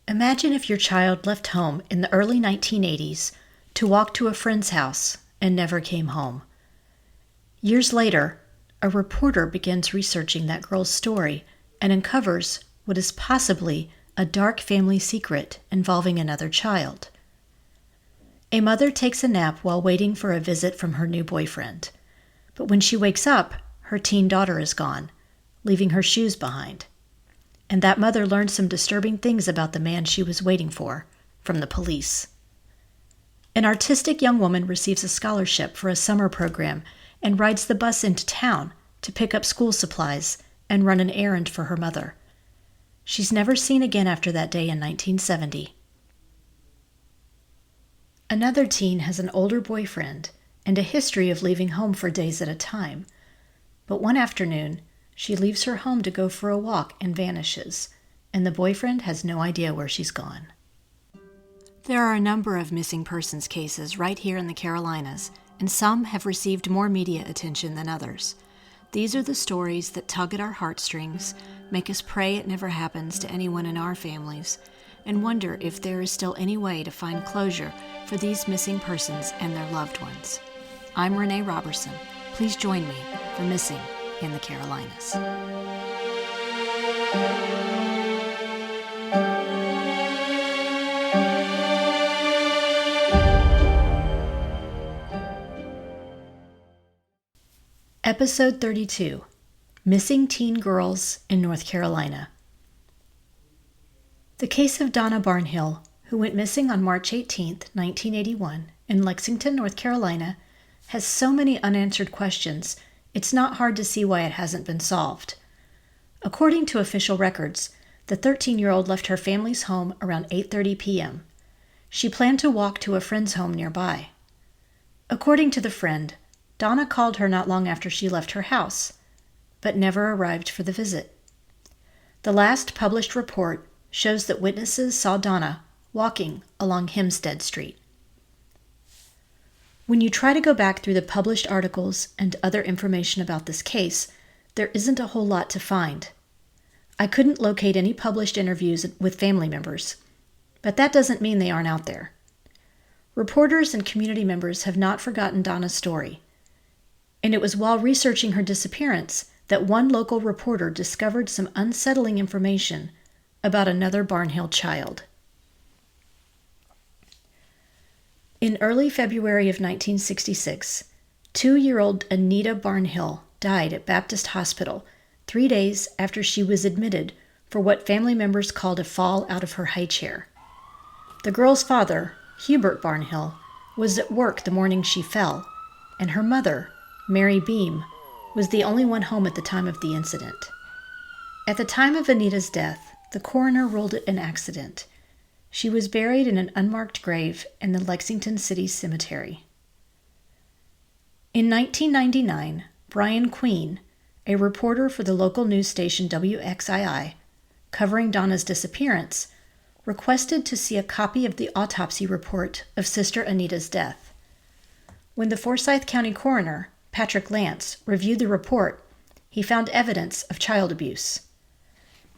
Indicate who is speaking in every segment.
Speaker 1: Imagine if your child left home in the early 1980s to walk to a friend's house and never came home. Years later, a reporter begins researching that girl's story and uncovers what is possibly a dark family secret involving another child. A mother takes a nap while waiting for a visit from her new boyfriend. But when she wakes up, her teen daughter is gone, leaving her shoes behind. And that mother learned some disturbing things about the man she was waiting for from the police. An artistic young woman receives a scholarship for a summer program and rides the bus into town to pick up school supplies and run an errand for her mother. She's never seen again after that day in 1970. Another teen has an older boyfriend and a history of leaving home for days at a time. But one afternoon, she leaves her home to go for a walk and vanishes, and the boyfriend has no idea where she's gone. There are a number of missing persons cases right here in the Carolinas, and some have received more media attention than others. These are the stories that tug at our heartstrings, make us pray it never happens to anyone in our families, and wonder if there is still any way to find closure for these missing persons and their loved ones. I'm Renee Roberson. Please join me for Missing in the Carolinas. Episode 32, Missing Teen Girls in North Carolina. The case of Donna Barnhill, who went missing on March 18, 1981, in Lexington, North Carolina, has so many unanswered questions, it's not hard to see why it hasn't been solved. According to official records, the 13-year-old left her family's home around 8:30 p.m. She planned to walk to a friend's home nearby. According to the friend, Donna called her not long after she left her house, but never arrived for the visit. The last published report shows that witnesses saw Donna walking along Hempstead Street. When you try to go back through the published articles and other information about this case, there isn't a whole lot to find. I couldn't locate any published interviews with family members, but that doesn't mean they aren't out there. Reporters and community members have not forgotten Donna's story, and it was while researching her disappearance that one local reporter discovered some unsettling information about another Barnhill child. In early February of 1966, 2-year-old Anita Barnhill died at Baptist Hospital 3 days after she was admitted for what family members called a fall out of her high chair. The girl's father, Hubert Barnhill, was at work the morning she fell, and her mother, Mary Beam, was the only one home at the time of the incident. At the time of Anita's death, the coroner ruled it an accident. She was buried in an unmarked grave in the Lexington City Cemetery. In 1999, Brian Queen, a reporter for the local news station WXII, covering Donna's disappearance, requested to see a copy of the autopsy report of Sister Anita's death. When the Forsyth County coroner, Patrick Lance, reviewed the report, he found evidence of child abuse.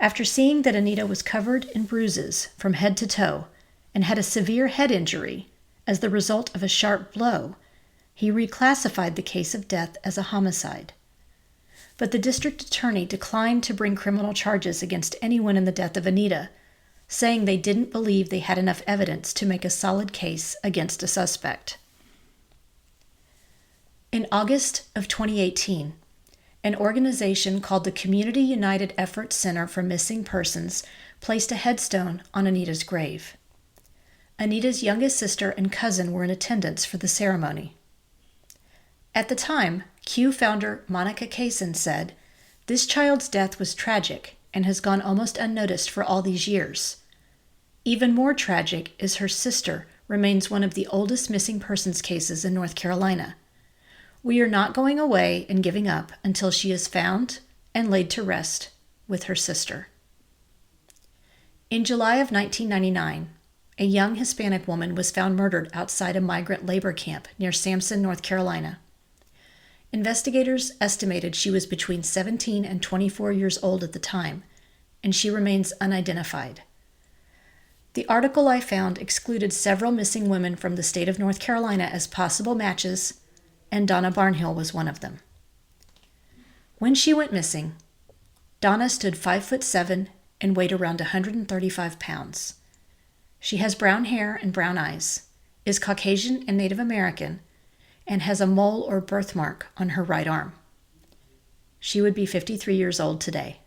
Speaker 1: After seeing that Anita was covered in bruises from head to toe and had a severe head injury as the result of a sharp blow, he reclassified the case of death as a homicide. But the district attorney declined to bring criminal charges against anyone in the death of Anita, saying they didn't believe they had enough evidence to make a solid case against a suspect. In August of 2018, an organization called the Community United Effort Center for Missing Persons placed a headstone on Anita's grave. Anita's youngest sister and cousin were in attendance for the ceremony. At the time, Q founder Monica Kaysen said, "This child's death was tragic and has gone almost unnoticed for all these years. Even more tragic is her sister remains one of the oldest missing persons cases in North Carolina. We are not going away and giving up until she is found and laid to rest with her sister." In July of 1999, a young Hispanic woman was found murdered outside a migrant labor camp near Sampson, North Carolina. Investigators estimated she was between 17 and 24 years old at the time, and she remains unidentified. The article I found excluded several missing women from the state of North Carolina as possible matches, and Donna Barnhill was one of them. When she went missing, Donna stood 5'7" and weighed around 135 pounds. She has brown hair and brown eyes, is Caucasian and Native American, and has a mole or birthmark on her right arm. She would be 53 years old today.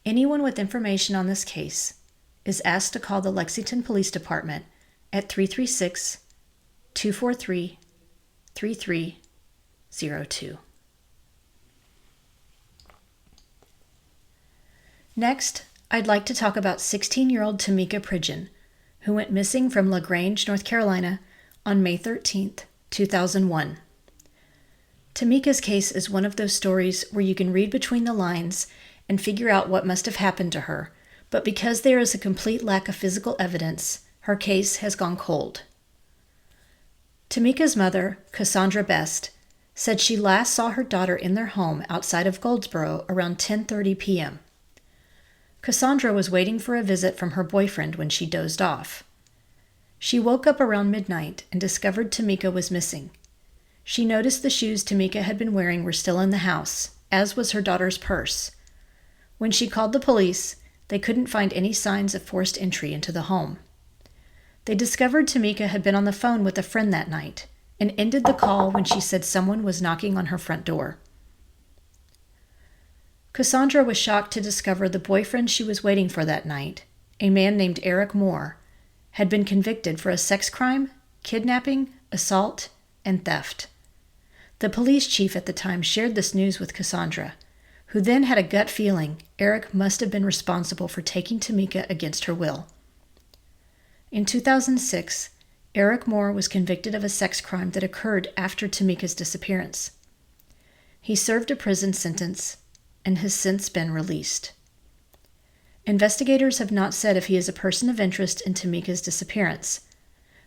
Speaker 1: Anyone with information on this case is asked to call the Lexington Police Department at 336-243-3302. Next, I'd like to talk about 16-year-old Tameka Pridgen, who went missing from LaGrange, North Carolina on May 13, 2001. Tameka's case is one of those stories where you can read between the lines and figure out what must have happened to her, but because there is a complete lack of physical evidence, her case has gone cold. Tameka's mother, Cassandra Best, said she last saw her daughter in their home outside of Goldsboro around 10:30 p.m. Cassandra was waiting for a visit from her boyfriend when she dozed off. She woke up around midnight and discovered Tameka was missing. She noticed the shoes Tameka had been wearing were still in the house, as was her daughter's purse. When she called the police, they couldn't find any signs of forced entry into the home. They discovered Tameka had been on the phone with a friend that night and ended the call when she said someone was knocking on her front door. Cassandra was shocked to discover the boyfriend she was waiting for that night, a man named Eric Moore, had been convicted for a sex crime, kidnapping, assault, and theft. The police chief at the time shared this news with Cassandra, who then had a gut feeling Eric must have been responsible for taking Tameka against her will. In 2006, Eric Moore was convicted of a sex crime that occurred after Tameka's disappearance. He served a prison sentence and has since been released. Investigators have not said if he is a person of interest in Tameka's disappearance,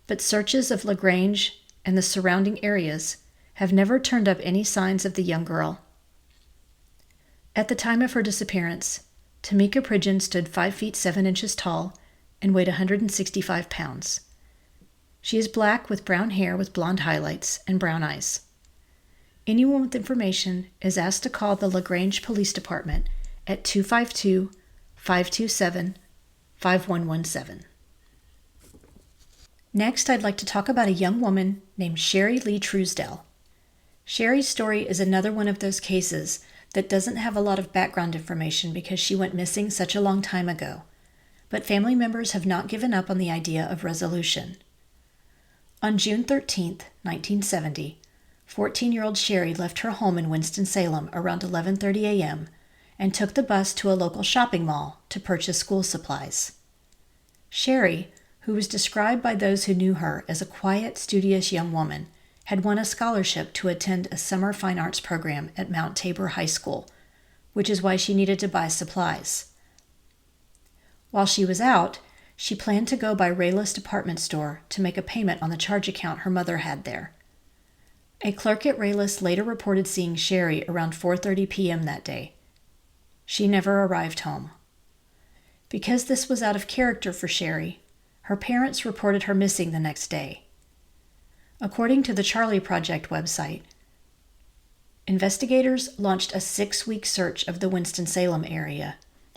Speaker 1: but searches of LaGrange and the surrounding areas have never turned up any signs of the young girl. At the time of her disappearance, Tameka Pridgen stood 5 feet 7 inches tall and weighed 165 pounds. She is black with brown hair with blonde highlights and brown eyes. Anyone with information is asked to call the LaGrange Police Department at 252-527-5117. Next, I'd like to talk about a young woman named Sherri Lee Truesdale. Sherri's story is another one of those cases that doesn't have a lot of background information because she went missing such a long time ago, but family members have not given up on the idea of resolution. On June 13, 1970, 14-year-old Sherri left her home in Winston-Salem around 11:30 a.m. and took the bus to a local shopping mall to purchase school supplies. Sherri, who was described by those who knew her as a quiet, studious young woman, had won a scholarship to attend a summer fine arts program at Mount Tabor High School, which is why she needed to buy supplies. While she was out, she planned to go by Rayla's department store to make a payment on the charge account her mother had there. A clerk at Rayla's later reported seeing Sherri around 4:30 p.m. that day. She never arrived home. Because this was out of character for Sherri, her parents reported her missing the next day. According to the Charlie Project website, investigators launched a 6-week search of the Winston-Salem area,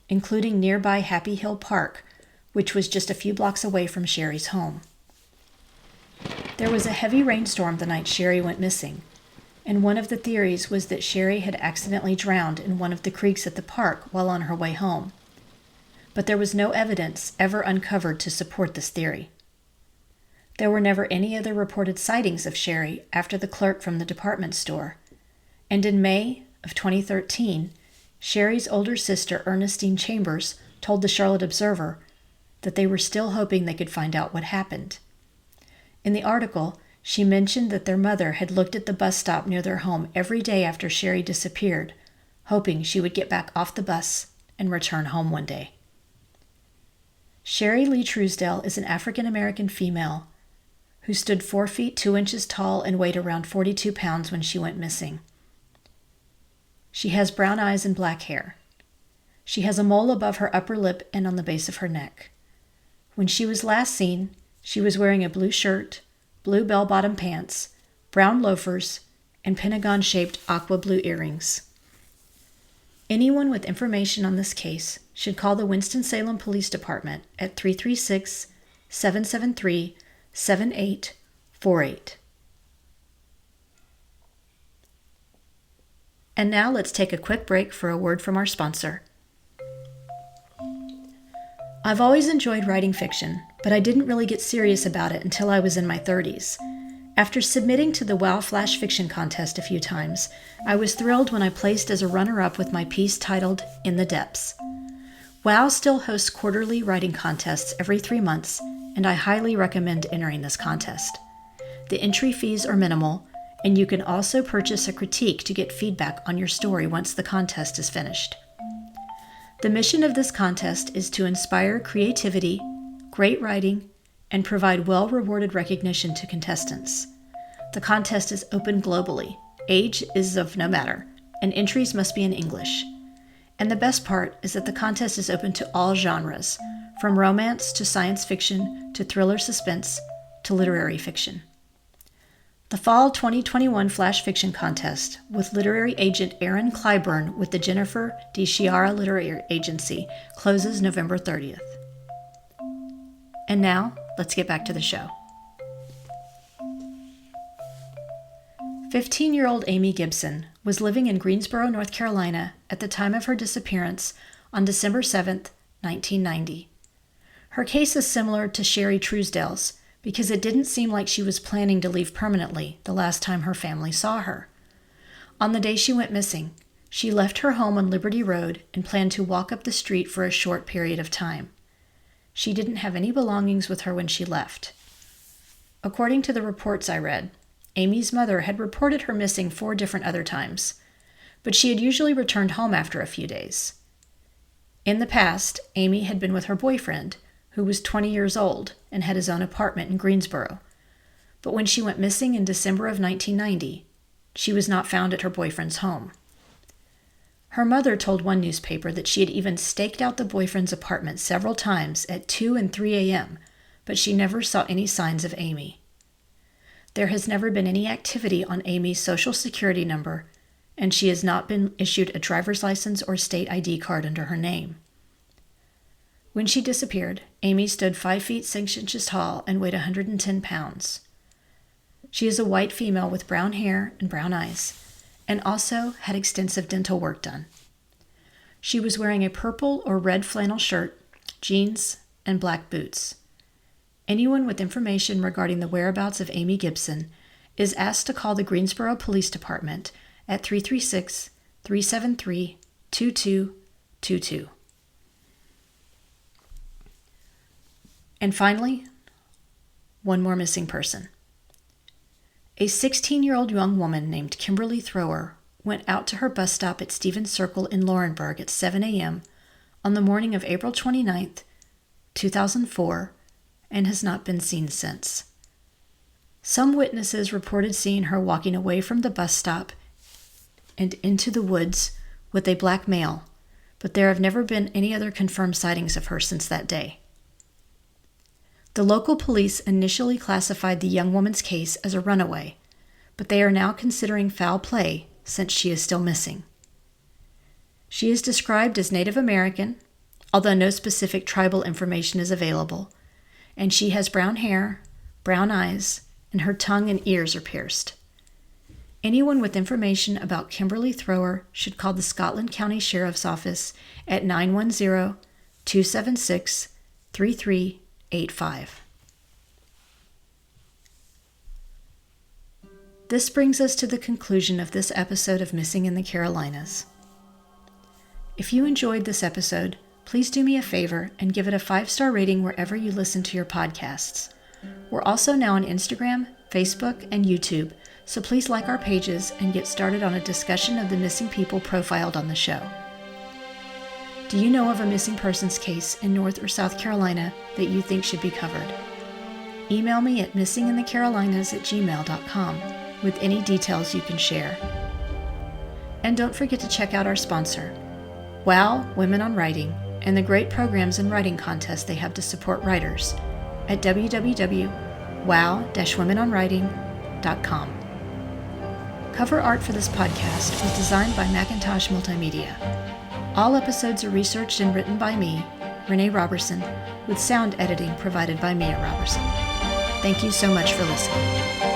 Speaker 1: including nearby Happy Hill Park, which was just a few blocks away from Sherri's home. There was a heavy rainstorm the night Sherri went missing, and one of the theories was that Sherri had accidentally drowned in one of the creeks at the park while on her way home. But there was no evidence ever uncovered to support this theory. There were never any other reported sightings of Sherri after the clerk from the department store, and in May of 2013, Sherri's older sister Ernestine Chambers told the Charlotte Observer that they were still hoping they could find out what happened. In the article, she mentioned that their mother had looked at the bus stop near their home every day after Sherri disappeared, hoping she would get back off the bus and return home one day. Sherri Lee Truesdale is an African-American female who stood 4 feet 2 inches tall and weighed around 42 pounds when she went missing. She has brown eyes and black hair. She has a mole above her upper lip and on the base of her neck. When she was last seen, she was wearing a blue shirt, blue bell-bottom pants, brown loafers, and pentagon-shaped aqua blue earrings. Anyone with information on this case should call the Winston-Salem Police Department at 336-773-7848. And now let's take a quick break for a word from our sponsor. I've always enjoyed writing fiction, but I didn't really get serious about it until I was in my 30s. After submitting to the WOW Flash Fiction Contest a few times, I was thrilled when I placed as a runner-up with my piece titled In the Depths. WOW still hosts quarterly writing contests every 3 months, and I highly recommend entering this contest. The entry fees are minimal, and you can also purchase a critique to get feedback on your story once the contest is finished. The mission of this contest is to inspire creativity, great writing, and provide well-rewarded recognition to contestants. The contest is open globally. Age is of no matter, and entries must be in English. And the best part is that the contest is open to all genres, from romance to science fiction to thriller suspense to literary fiction. The Fall 2021 Flash Fiction Contest with literary agent Aaron Clyburn with the Jennifer DiChiara Literary Agency closes November 30th. And now, let's get back to the show. 15-year-old Amy Gibson was living in Greensboro, North Carolina at the time of her disappearance on December 7th, 1990. Her case is similar to Sherri Truesdale's because it didn't seem like she was planning to leave permanently the last time her family saw her. On the day she went missing, she left her home on Liberty Road and planned to walk up the street for a short period of time. She didn't have any belongings with her when she left. According to the reports I read, Amy's mother had reported her missing 4 different other times, but she had usually returned home after a few days. In the past, Amy had been with her boyfriend, who was 20 years old and had his own apartment in Greensboro. But when she went missing in December of 1990, she was not found at her boyfriend's home. Her mother told one newspaper that she had even staked out the boyfriend's apartment several times at 2 and 3 a.m., but she never saw any signs of Amy. There has never been any activity on Amy's Social Security number, and she has not been issued a driver's license or state ID card under her name. When she disappeared, Amy stood 5 feet 6 inches tall and weighed 110 pounds. She is a white female with brown hair and brown eyes, and also had extensive dental work done. She was wearing a purple or red flannel shirt, jeans, and black boots. Anyone with information regarding the whereabouts of Amy Gibson is asked to call the Greensboro Police Department at 336-373-2222. And finally, one more missing person. A 16-year-old young woman named Kimberly Thrower went out to her bus stop at Stevens Circle in Laurinburg at 7 a.m. on the morning of April 29, 2004, and has not been seen since. Some witnesses reported seeing her walking away from the bus stop and into the woods with a black male, but there have never been any other confirmed sightings of her since that day. The local police initially classified the young woman's case as a runaway, but they are now considering foul play since she is still missing. She is described as Native American, although no specific tribal information is available, and she has brown hair, brown eyes, and her tongue and ears are pierced. Anyone with information about Kimberly Thrower should call the Scotland County Sheriff's Office at 910-276-3385. This brings us to the conclusion of this episode of Missing in the Carolinas. If you enjoyed this episode, please do me a favor and give it a 5-star rating wherever you listen to your podcasts. We're also now on Instagram, Facebook, and YouTube, so please like our pages and get started on a discussion of the missing people profiled on the show. Do you know of a missing persons case in North or South Carolina that you think should be covered? Email me at missinginthecarolinas@gmail.com with any details you can share. And don't forget to check out our sponsor, WOW Women on Writing, and the great programs and writing contests they have to support writers at www.wow-womenonwriting.com. Cover art for this podcast was designed by Macintosh Multimedia. All episodes are researched and written by me, Renee Roberson, with sound editing provided by Mia Roberson. Thank you so much for listening.